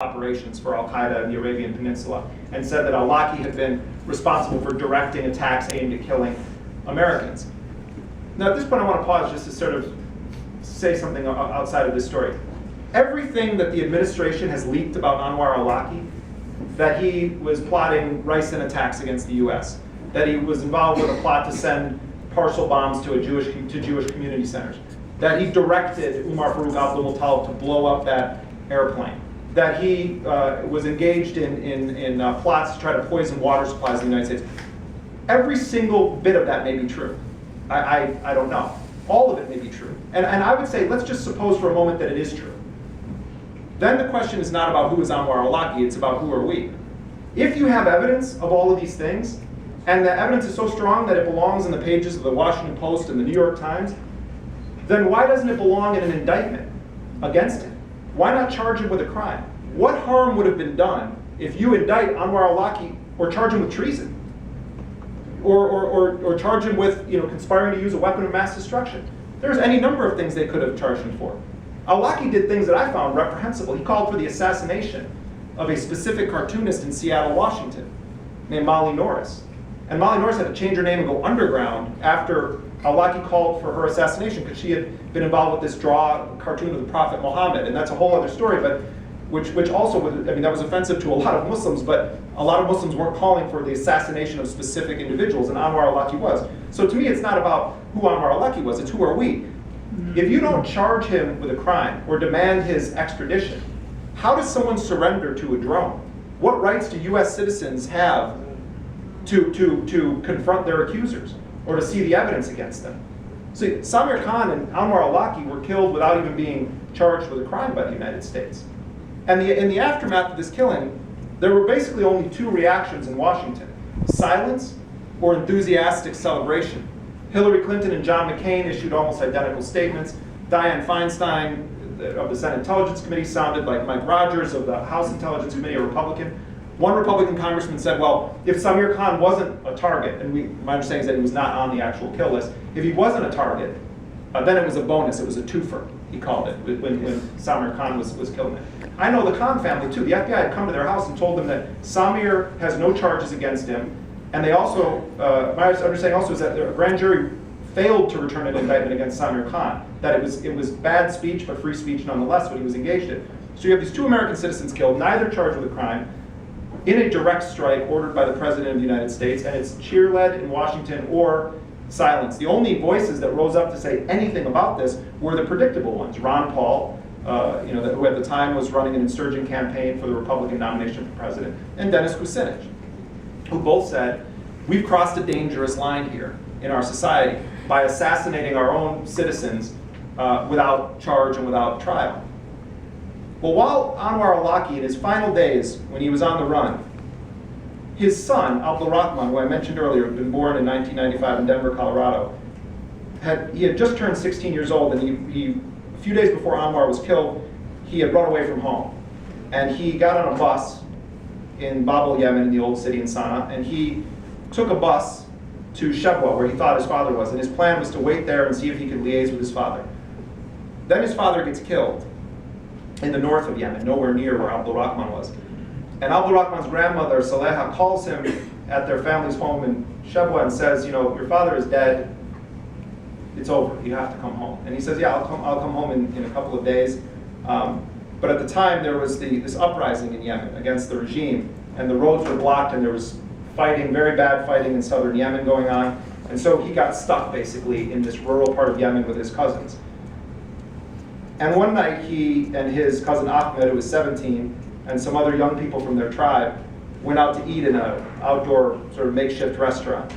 operations for Al-Qaeda in the Arabian Peninsula, and said that al-Awlaki had been responsible for directing attacks aimed at killing Americans. Now at this point I want to pause just to sort of say something outside of this story. Everything that the administration has leaked about Anwar al-Awlaki, that he was plotting ricin attacks against the US, that he was involved with a plot to send parcel bombs to Jewish community centers, that he directed Umar Farouk Abdul Muttalib to blow up that airplane, that he was engaged in plots to try to poison water supplies in the United States. Every single bit of that may be true. I don't know. All of it may be true. And I would say, let's just suppose for a moment that it is true. Then the question is not about who is Anwar al-Awlaki, it's about who are we. If you have evidence of all of these things, and the evidence is so strong that it belongs in the pages of the Washington Post and the New York Times, then why doesn't it belong in an indictment against him? Why not charge him with a crime? What harm would have been done if you indict Anwar al-Awlaki or charge him with treason? Or charge him with conspiring to use a weapon of mass destruction? There's any number of things they could have charged him for. Al-Awlaki did things that I found reprehensible. He called for the assassination of a specific cartoonist in Seattle, Washington, named Molly Norris. And Molly Norris had to change her name and go underground after al-Awlaki called for her assassination because she had been involved with this cartoon of the Prophet Muhammad. And that's a whole other story, but which also was, that was offensive to a lot of Muslims, but a lot of Muslims weren't calling for the assassination of specific individuals, and Anwar al-Awlaki was. So to me, it's not about who Anwar al-Awlaki was, it's who are we. If you don't charge him with a crime or demand his extradition, how does someone surrender to a drone? What rights do US citizens have to confront their accusers or to see the evidence against them? See, Samir Khan and Anwar al-Awlaki were killed without even being charged with a crime by the United States. And in the aftermath of this killing, there were basically only two reactions in Washington: silence or enthusiastic celebration. Hillary Clinton and John McCain issued almost identical statements. Dianne Feinstein of the Senate Intelligence Committee sounded like Mike Rogers of the House Intelligence Committee, a Republican. One Republican congressman said, well, if Samir Khan wasn't a target, and my understanding is that he was not on the actual kill list, if he wasn't a target, then it was a bonus, it was a twofer, he called it, when Samir Khan was killed. I know the Khan family too. The FBI had come to their house and told them that Samir has no charges against him, and they also, my understanding also is that the grand jury failed to return an indictment against Samir Khan, that it was bad speech, but free speech nonetheless, what he was engaged in. So you have these two American citizens killed, neither charged with a crime, in a direct strike ordered by the President of the United States, and it's cheer-led in Washington or silence. The only voices that rose up to say anything about this were the predictable ones. Ron Paul, who at the time was running an insurgent campaign for the Republican nomination for president, and Dennis Kucinich, who both said, we've crossed a dangerous line here in our society by assassinating our own citizens without charge and without trial. Well, while Anwar al-Awlaki in his final days, when he was on the run, his son, Abdul Rahman, who I mentioned earlier, had been born in 1995 in Denver, Colorado, he had just turned 16 years old, and he a few days before Anwar was killed, he had run away from home. And he got on a bus in Babel, Yemen, in the old city in Sana'a, and he took a bus to Shebwa, where he thought his father was, and his plan was to wait there and see if he could liaise with his father. Then his father gets killed in the north of Yemen, nowhere near where Abdul Rahman was. And Abdul Rahman's grandmother, Saleha, calls him at their family's home in Shebwa and says, your father is dead, it's over, you have to come home. And he says, yeah, I'll come home in a couple of days. But at the time, there was this uprising in Yemen against the regime, and the roads were blocked, and there was fighting, very bad fighting in southern Yemen going on. And so he got stuck, basically, in this rural part of Yemen with his cousins. And one night, he and his cousin Ahmed, who was 17, and some other young people from their tribe, went out to eat in an outdoor sort of makeshift restaurant.